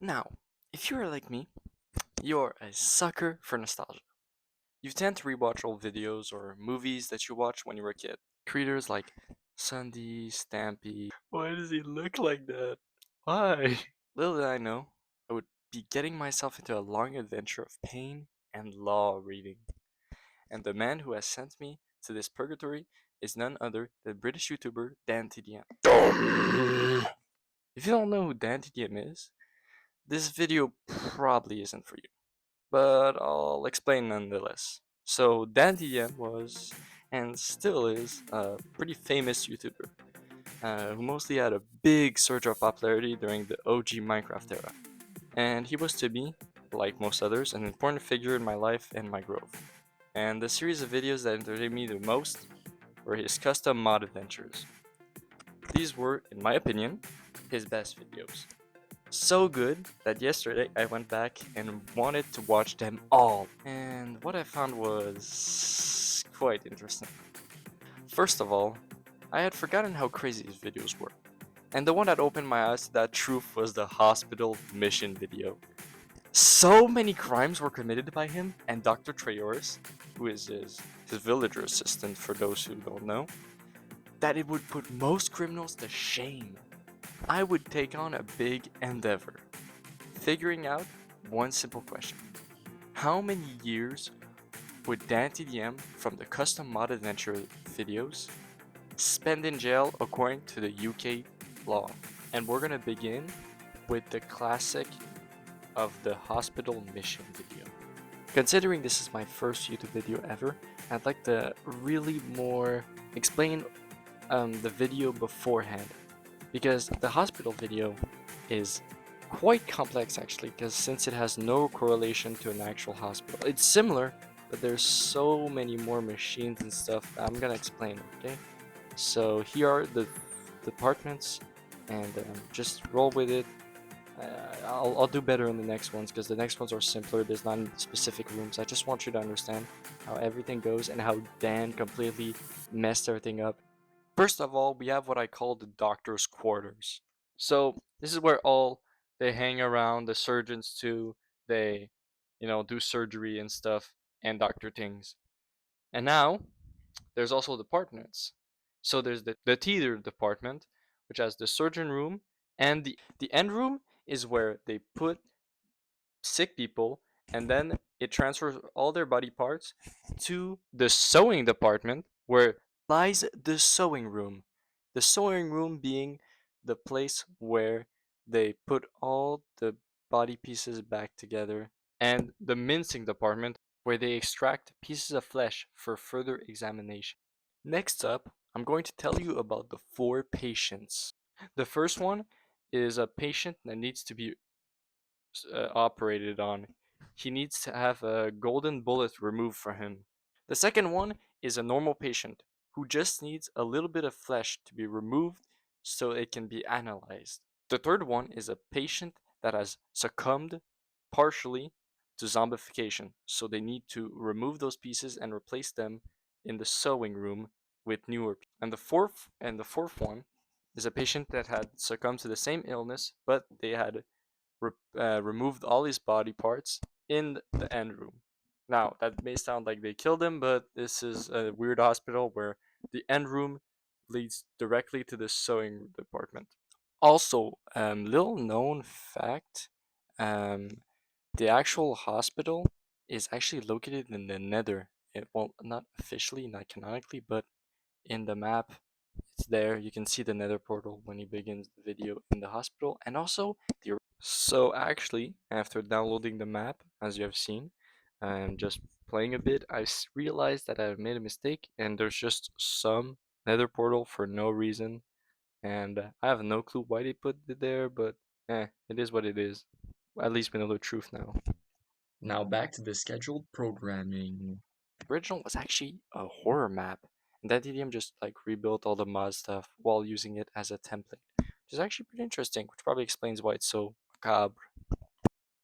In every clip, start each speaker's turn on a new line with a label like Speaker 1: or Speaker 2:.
Speaker 1: Now, if you're like me, you're a sucker for nostalgia. You tend to rewatch old videos or movies that you watched when you were a kid. Creators like Sunday, Stampy. Why does he look like that? Why? Little did I know, I would be getting myself into a long adventure of pain and law reading. And the man who has sent me to this purgatory is none other than British YouTuber Dantdm. If you don't know who Dantdm is, this video probably isn't for you, but I'll explain nonetheless. So Dantdm was, and still is, a pretty famous YouTuber who mostly had a big surge of popularity during the OG Minecraft era. And he was to me, like most others, an important figure in my life and my growth. And the series of videos that entertained me the most were his custom mod adventures. These were, in my opinion, his best videos. So good that yesterday I went back and wanted to watch them all. And what I found was quite interesting. First of all, I had forgotten how crazy his videos were. And the one that opened my eyes to that truth was the hospital mission video. So many crimes were committed by him and Dr. Treyoris, who is his villager assistant for those who don't know, that it would put most criminals to shame. I would take on a big endeavor, figuring out one simple question. How many years would Dantdm from the custom mod adventure videos spend in jail according to the UK law? And we're gonna begin with the classic of the hospital mission video. Considering this is my first YouTube video ever, I'd like to really more explain the video beforehand, because the hospital video is quite complex actually, because since it has no correlation to an actual hospital. It's similar, but there's so many more machines and stuff that I'm gonna explain, okay? So here are the departments, and just roll with it. I'll do better in the next ones, because the next ones are simpler. There's not specific rooms. I just want you to understand how everything goes and how Dan completely messed everything up. First of all, we have what I call the doctor's quarters. So this is where all they hang around, the surgeons too. They, do surgery and stuff and doctor things. And now there's also departments. So there's the theater department, which has the surgeon room, and the end room is where they put sick people, and then it transfers all their body parts to the sewing department, where lies the sewing room. The sewing room being the place where they put all the body pieces back together, and the mincing department, where they extract pieces of flesh for further examination. Next up, I'm going to tell you about the four patients. The first one is a patient that needs to be operated on. He needs to have a golden bullet removed from him. The second one is a normal patient who just needs a little bit of flesh to be removed so it can be analyzed. The third one is a patient that has succumbed partially to zombification, so they need to remove those pieces and replace them in the sewing room with newer. And the fourth one is a patient that had succumbed to the same illness, but they had removed all his body parts in the end room. Now, that may sound like they killed him, but this is a weird hospital where the end room leads directly to the sewing department. Also, little known fact, um, the actual hospital is actually located in the Nether. Well, not officially, not canonically, but in the map, it's there. You can see the Nether portal when he begins the video in the hospital, and also the. So actually, after downloading the map, as you have seen, and just playing a bit, I realized that I made a mistake, and there's just some Nether portal for no reason, and I have no clue why they put it there, but it is what it is. At least we know the truth now.
Speaker 2: Now back to the scheduled programming.
Speaker 1: The original was actually a horror map, and then DDM just like rebuilt all the mod stuff while using it as a template, which is actually pretty interesting, which probably explains why it's so macabre.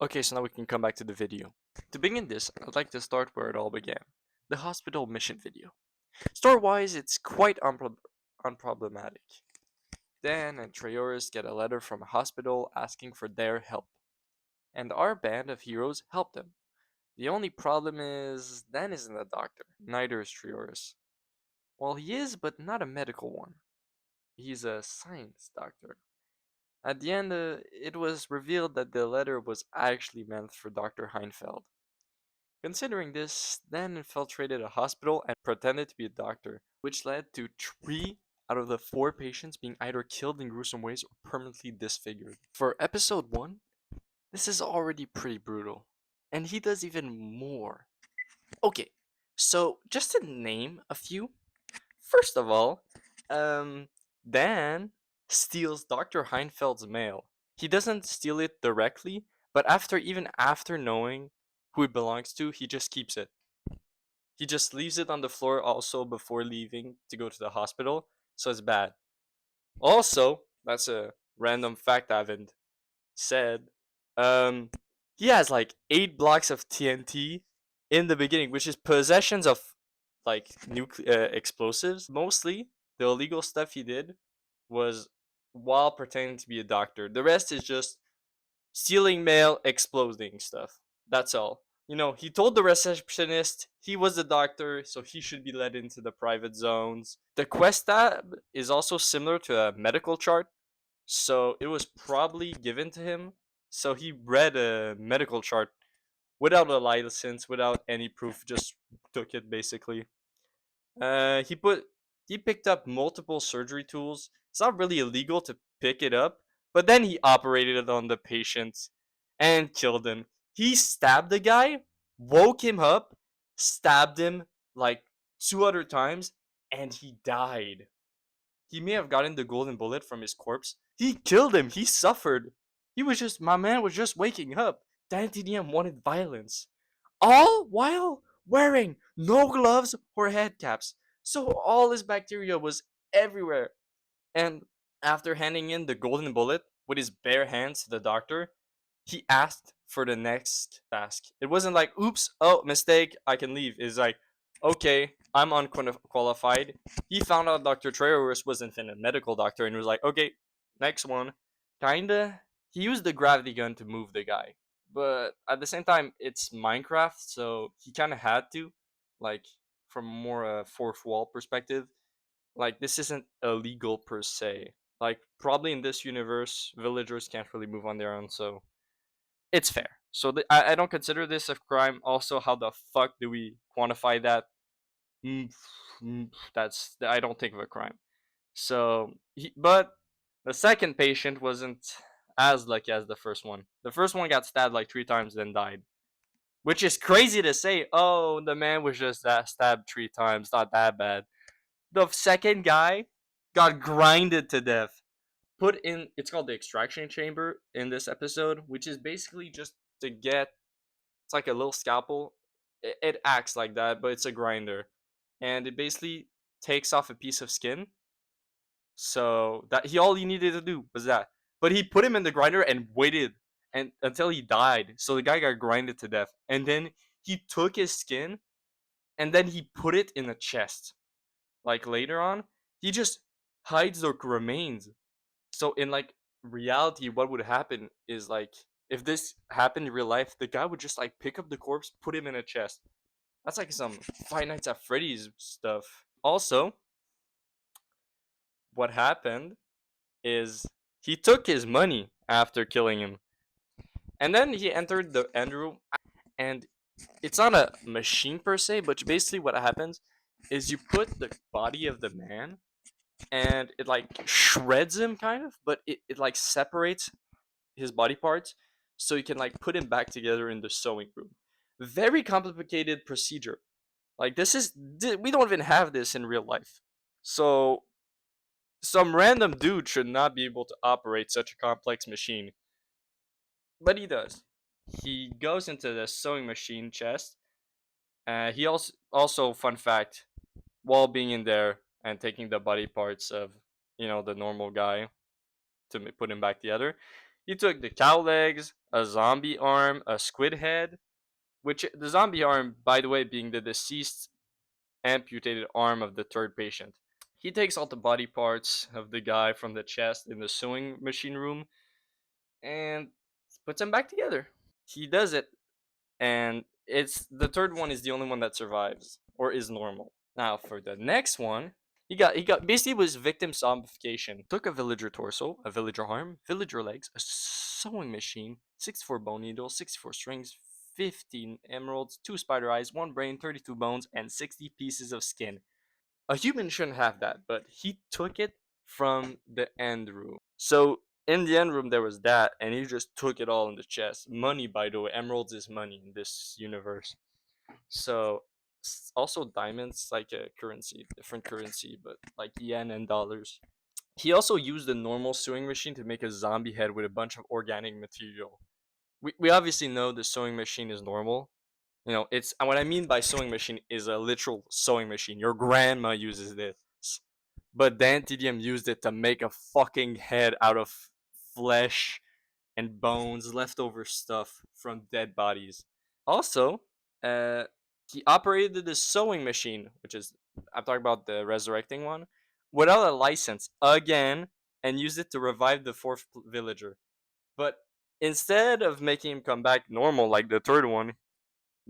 Speaker 1: Okay, so now we can come back to the video. To begin this, I'd like to start where it all began, the hospital mission video. Story-wise, it's quite unproblematic. Dan and Treyoris get a letter from a hospital asking for their help. and our band of heroes helped him. The only problem is Dan isn't a doctor, neither is Trioris. Well, he is, but not a medical one. He's a science doctor. At the end, it was revealed that the letter was actually meant for Dr. Heinfeld. Considering this, Dan infiltrated a hospital and pretended to be a doctor, which led to 3 out of the 4 patients being either killed in gruesome ways or permanently disfigured. For episode 1, this is already pretty brutal. And he does even more. Okay, so just to name a few, first of all, Dan steals Dr. Heinfeld's mail. He doesn't steal it directly, but even after knowing who it belongs to, he just keeps it. He just leaves it on the floor also before leaving to go to the hospital, so it's bad. Also, that's a random fact I haven't said. Um, he has like 8 blocks of TNT in the beginning, which is possessions of like nuclear explosives. Mostly, the illegal stuff he did was while pretending to be a doctor. The rest is just stealing mail, exploding stuff. That's all. He told the receptionist he was the doctor, so he should be let into the private zones. The quest tab is also similar to a medical chart, so it was probably given to him. So he read a medical chart without a license, without any proof, just took it basically. He picked up multiple surgery tools. It's not really illegal to pick it up, but then he operated it on the patient and killed him. He stabbed the guy, woke him up, stabbed him like 2 other times, and he died. He may have gotten the golden bullet from his corpse. He killed him. He suffered. My man was just waking up. Dantdm wanted violence. All while wearing no gloves or head caps. So all his bacteria was everywhere. And after handing in the golden bullet with his bare hands to the doctor, he asked for the next task. It wasn't like, oops, oh, mistake, I can leave. It's like, okay, I'm unqualified. He found out Dr. Treoris wasn't a medical doctor and was like, okay, next one. Kinda. He used the gravity gun to move the guy. But at the same time, it's Minecraft, so he kind of had to. Like, from more fourth wall perspective. Like, this isn't illegal per se. Like, probably in this universe, villagers can't really move on their own, so it's fair. So I don't consider this a crime. Also, how the fuck do we quantify that? That's I don't think of a crime. But the second patient wasn't as lucky as the first one. The first one got stabbed like 3 times, then died, which is crazy to say. Oh, the man was just stabbed 3 times, not that bad. The second guy got grinded to death. Put in, it's called the extraction chamber in this episode, which is basically just to get, it's like a little scalpel. It acts like that, but it's a grinder, and it basically takes off a piece of skin. So that all he needed to do was that. But he put him in the grinder and waited and until he died. So the guy got grinded to death, and then he took his skin and then he put it in a chest. Like later on, he just hides the remains. So in like reality, what would happen is like if this happened in real life, the guy would just like pick up the corpse, put him in a chest. That's like some Five Nights at Freddy's stuff. Also, what happened is he took his money after killing him, and then he entered the end room. And it's not a machine per se, but basically what happens is you put the body of the man and it like shreds him kind of, but it like separates his body parts so you can like put him back together in the sewing room. Very complicated procedure. Like we don't even have this in real life. So some random dude should not be able to operate such a complex machine, but he does. He goes into the sewing machine chest. He also fun fact, while being in there and taking the body parts of the normal guy to put him back together, he took the cow legs, a zombie arm, a squid head, which the zombie arm, by the way, being the deceased amputated arm of the third patient. He takes all the body parts of the guy from the chest in the sewing machine room and puts them back together. He does it, and it's the third one is the only one that survives or is normal. Now for the next one, he got basically was victim zombification. Took a villager torso, a villager arm, villager legs, a sewing machine, 64 bone needles, 64 strings, 15 emeralds, 2 spider eyes, 1 brain, 32 bones, and 60 pieces of skin. A human shouldn't have that, but he took it from the end room. So in the end room there was that, and he just took it all in the chest. Money, by the way, emeralds is money in this universe. So also diamonds like a currency, different currency, but like yen and dollars. He also used a normal sewing machine to make a zombie head with a bunch of organic material. We obviously know the sewing machine is normal. It's what I mean by sewing machine is a literal sewing machine. Your grandma uses this, but Dantdm used it to make a fucking head out of flesh and bones, leftover stuff from dead bodies. Also, uh, he operated the sewing machine, which is I'm talking about the resurrecting one, without a license again, and used it to revive the fourth villager. But instead of making him come back normal like the third one,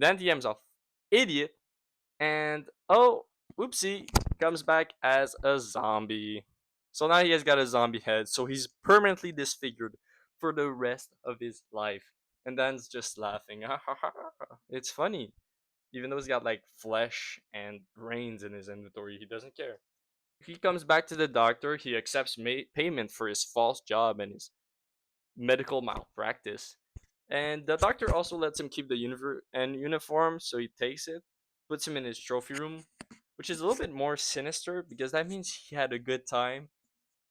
Speaker 1: Dantdm's a idiot, and oh, whoopsie, comes back as a zombie. So now he has got a zombie head, so he's permanently disfigured for the rest of his life. And Dan's just laughing. It's funny. Even though he's got like flesh and brains in his inventory, he doesn't care. He comes back to the doctor, he accepts payment for his false job and his medical malpractice. And the doctor also lets him keep the uniform, so he takes it, puts him in his trophy room, which is a little bit more sinister because that means he had a good time.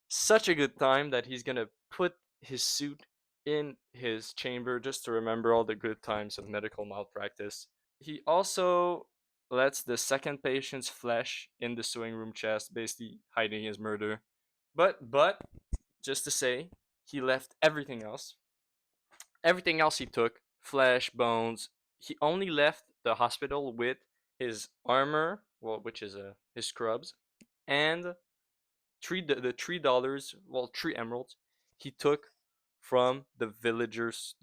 Speaker 1: Such a good time that he's gonna put his suit in his chamber just to remember all the good times of medical malpractice. He also lets the second patient's flesh in the sewing room chest, basically hiding his murder. But just to say, he left everything else he took, flesh, bones. He only left the hospital with his armor, well, which is his scrubs, and the $3, well, 3 emeralds he took from the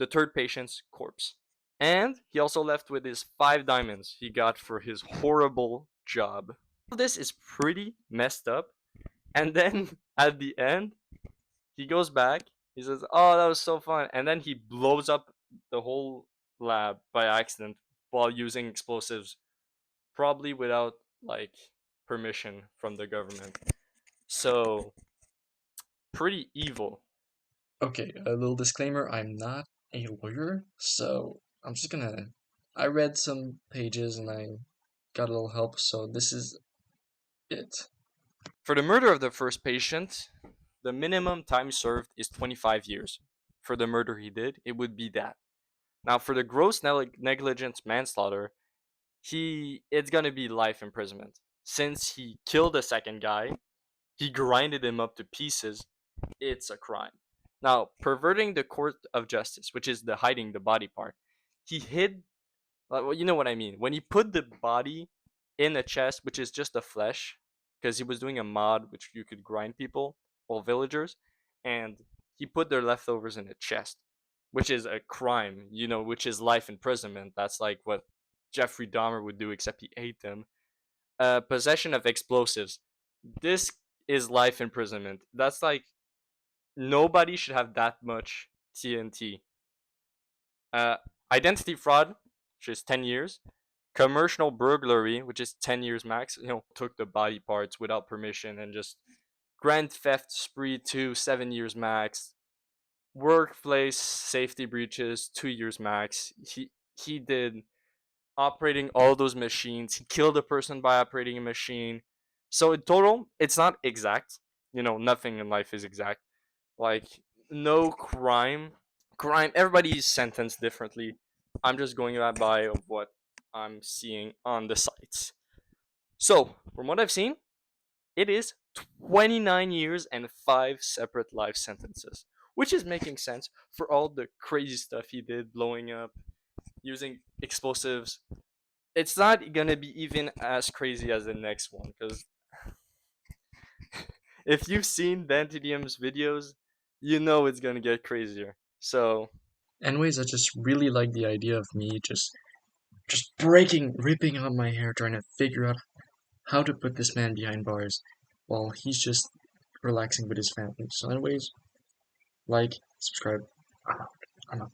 Speaker 1: third patient's corpse. And he also left with his 5 diamonds he got for his horrible job. This is pretty messed up. And then at the end, he goes back. He says, "Oh, that was so fun," and then he blows up the whole lab by accident while using explosives, probably without like permission from the government. So pretty evil.
Speaker 2: Okay, a little disclaimer, I'm not a lawyer, so I'm just gonna. I read some pages and I got a little help, so this is it.
Speaker 1: For the murder of the first patient, the minimum time served is 25 years. For the murder he did, it would be that. Now, for the gross negligence manslaughter, it's gonna be life imprisonment. Since he killed a second guy, he grinded him up to pieces. It's a crime. Now, perverting the court of justice, which is the hiding the body part, he hid. Well, you know what I mean. When he put the body in a chest, which is just the flesh, because he was doing a mod which you could grind people, well, villagers, and he put their leftovers in a chest, which is a crime. Which is life imprisonment. That's like what Jeffrey Dahmer would do, except he ate them. Possession of explosives. This is life imprisonment. That's like nobody should have that much TNT. Uh, Identity fraud, which is 10 years. Commercial burglary, which is 10 years max. Took the body parts without permission and just grand theft spree 2, 7 years max. Workplace safety breaches, 2 years max. He did operating all those machines. He killed a person by operating a machine. So in total, it's not exact. Nothing in life is exact. Like no crime. Everybody's sentenced differently. I'm just going by of what I'm seeing on the sites. So from what I've seen, it is 29 years and 5 separate life sentences, which is making sense for all the crazy stuff he did, blowing up, using explosives. It's not gonna be even as crazy as the next one, because if you've seen Dantdm's videos, you know it's gonna get crazier. So
Speaker 2: Anyways, I just really like the idea of me just ripping out my hair, trying to figure out how to put this man behind bars while he's just relaxing with his family. So anyways, like, subscribe. I'm out. I'm out.